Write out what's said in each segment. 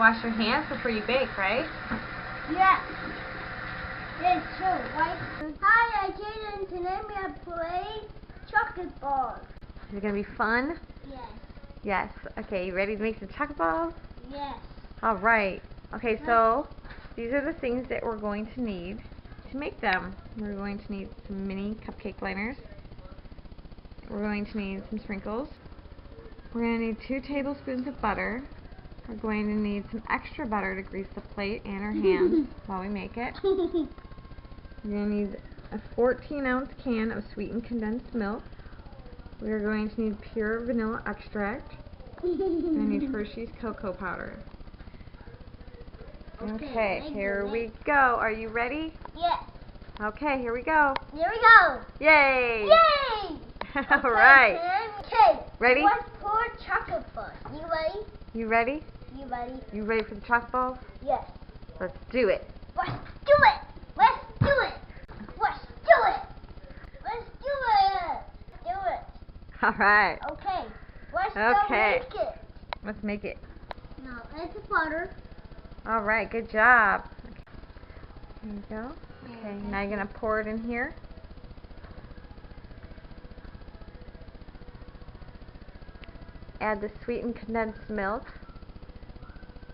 wash your hands before you bake, right? Yes. It's true, right? Hi, I'm Jayden, and today we are playing chocolate balls. Is it going to be fun? Yes. Yes. Okay, you ready to make some chocolate balls? Yes. All right. Okay, so these are the things that we're going to need to make them. We're going to need some mini cupcake liners. We're going to need some sprinkles. We're going to need 2 tablespoons of butter. We're going to need some extra butter to grease the plate and our hands while we make it. We're going to need a 14-ounce can of sweetened condensed milk. We're going to need pure vanilla extract. We're going to need Hershey's cocoa powder. Okay, here we go. Are you ready? Yes. Okay, here we go. Here we go. Yay! Yay! All right. Okay. Ready? Let's pour chocolate first. You ready? You ready? You ready? You ready for the chocolate balls? Yes. Let's do it. Let's do it. Let's do it. Let's do it. Let's do it. Do it. All right. Okay. Let's go Okay. make it. Let's make it. Now add the butter. All right. Good job. There you go. Okay. Now you're gonna pour it in here. Add the sweetened condensed milk.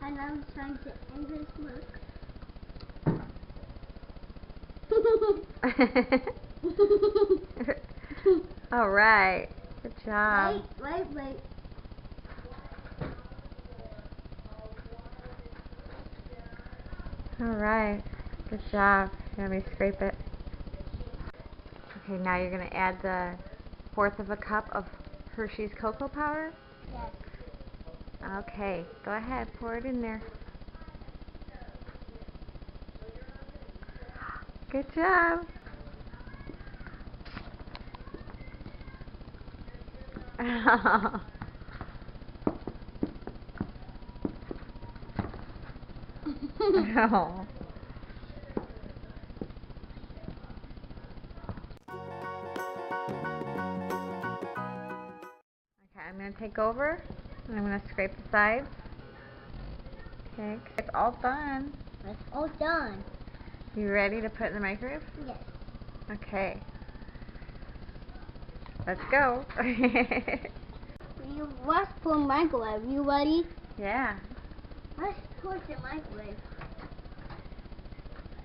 And I'm trying to end this milk. All right. Good job. Wait. All right. Good job. Let me scrape it. Okay, now you're going to add the 1/4 of a cup of Hershey's cocoa powder. Yes. Okay, go ahead. Pour it in there. Good job. Oh. Okay, I'm going to take over and I'm going to scrape the sides. Okay, it's all done. It's all done. You ready to put it in the microwave? Yes. Okay. Let's go. Let's put in the microwave. You ready? Yeah. Let's put it in the microwave.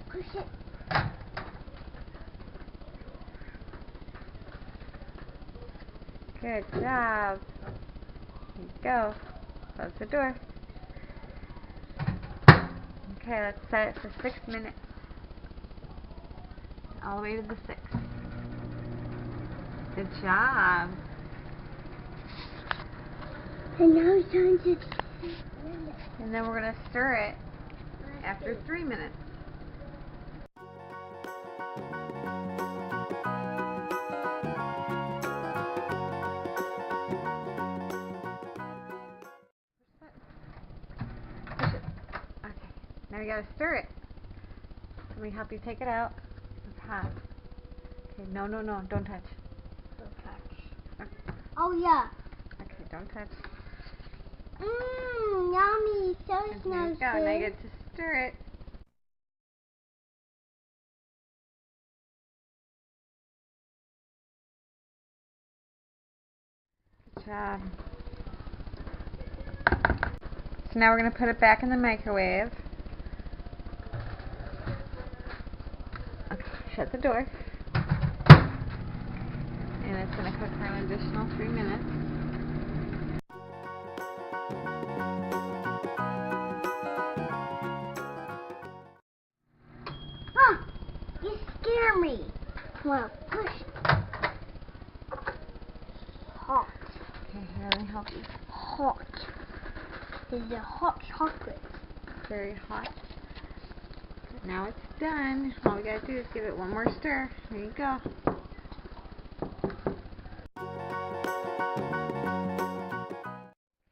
Push it. Good job. There you go. Close the door. Okay, let's set it for 6 minutes. All the way to the 6th. Good job. And now it's time to... And then we're going to stir it after 3 minutes. Okay, now you got to stir it. Let me help you take it out. It's hot. Okay, no, don't touch. Don't touch. Okay, Oh, yeah. okay, don't touch. Yummy. So And here smells you go. good. Now you get to stir it. Good job. So now we're going to put it back in the microwave. Okay, shut the door. And it's going to cook for an additional 3 minutes. You scare me. Come on, push. Hot. Okay, here, let me help you. Hot. This is a hot chocolate. Very hot. Now it's done. All we gotta do is give it one more stir. There you go.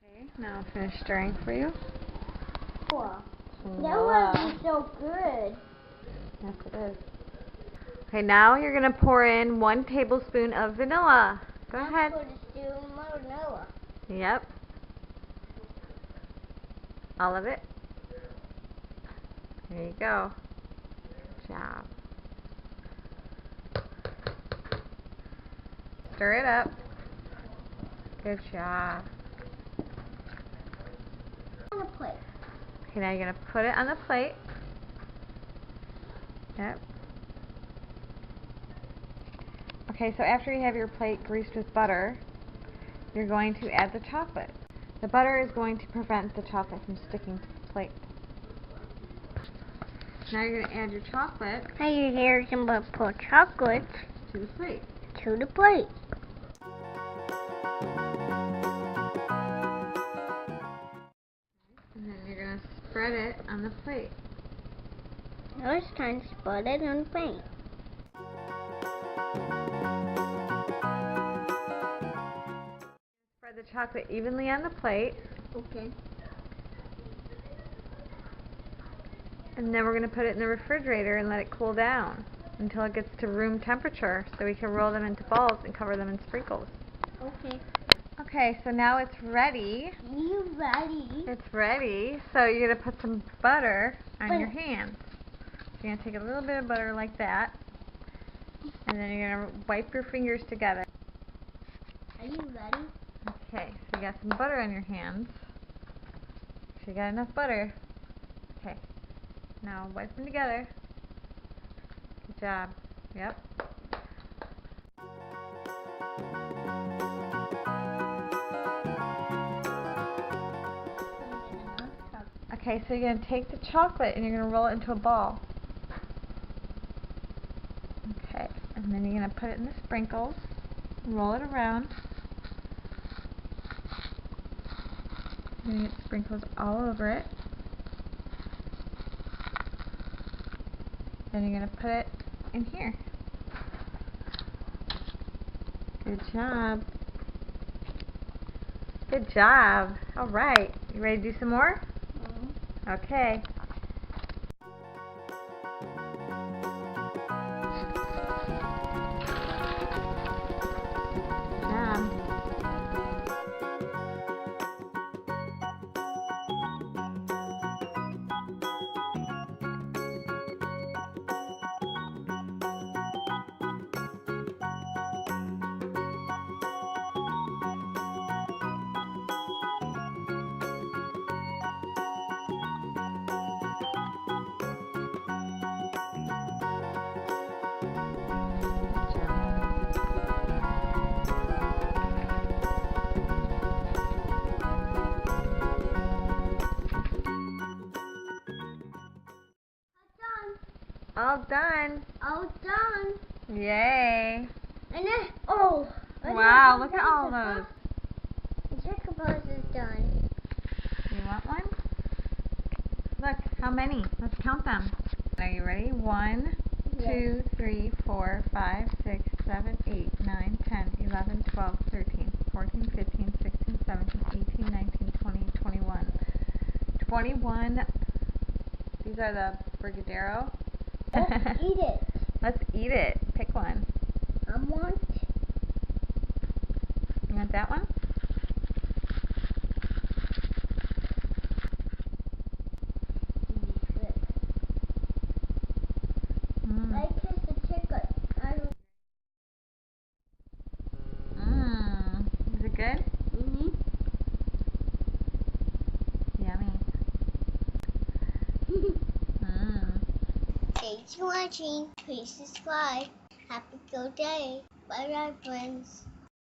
Okay, now I'll finish stirring for you. Cool. That Voila. was so good. Yes, it is. Okay, now you're gonna pour in 1 tablespoon of vanilla. Go ahead. Put it in vanilla. Yep. All of it. There you go. Good job. Stir it up. Good job. On the plate. Okay, now you're going to put it on the plate. Yep. Okay, so after you have your plate greased with butter, you're going to add the chocolate. The butter is going to prevent the chocolate from sticking to the plate. Now you're going to add your chocolate. Now you're here to put chocolate To the plate. to the plate. And then you're going to spread it on the plate. Now it's time to spread it on the plate. Spread the chocolate evenly on the plate. Okay. And then we're going to put it in the refrigerator and let it cool down until it gets to room temperature so we can roll them into balls and cover them in sprinkles. Okay. Okay, so now it's ready. You ready? It's ready. So you're going to put some butter on Butter. your hands. So you're going to take a little bit of butter like that. And then you're going to wipe your fingers together. Are you ready? Okay, so you got some butter on your hands. So you got enough butter. Okay. Now wipe them together. Good job. Yep. Okay, so you're going to take the chocolate and you're going to roll it into a ball. Okay, and then you're going to put it in the sprinkles, roll it around. You're going to get sprinkles all over it. Then you're going to put it in here. Good job. Good job. All right. You ready to do some more? Okay. Good job. All done. All done. Yay. And then, oh. Wow, look at all those. The checker box is done. You want one? Look, how many? Let's count them. Are you ready? 1, 2, 3, 4, 5, 6, 7, 8, 9, 10, 11, 12, 13, 14, 15, 16, 17, 18, 19, 20, 21. 21. These are the Brigadeiro. Let's eat it. Let's eat it. Pick one. I want. You want that one? I kissed the chicken. Is it good? Yummy. Thanks for watching. Please subscribe. Happy Go Day. Bye bye, friends.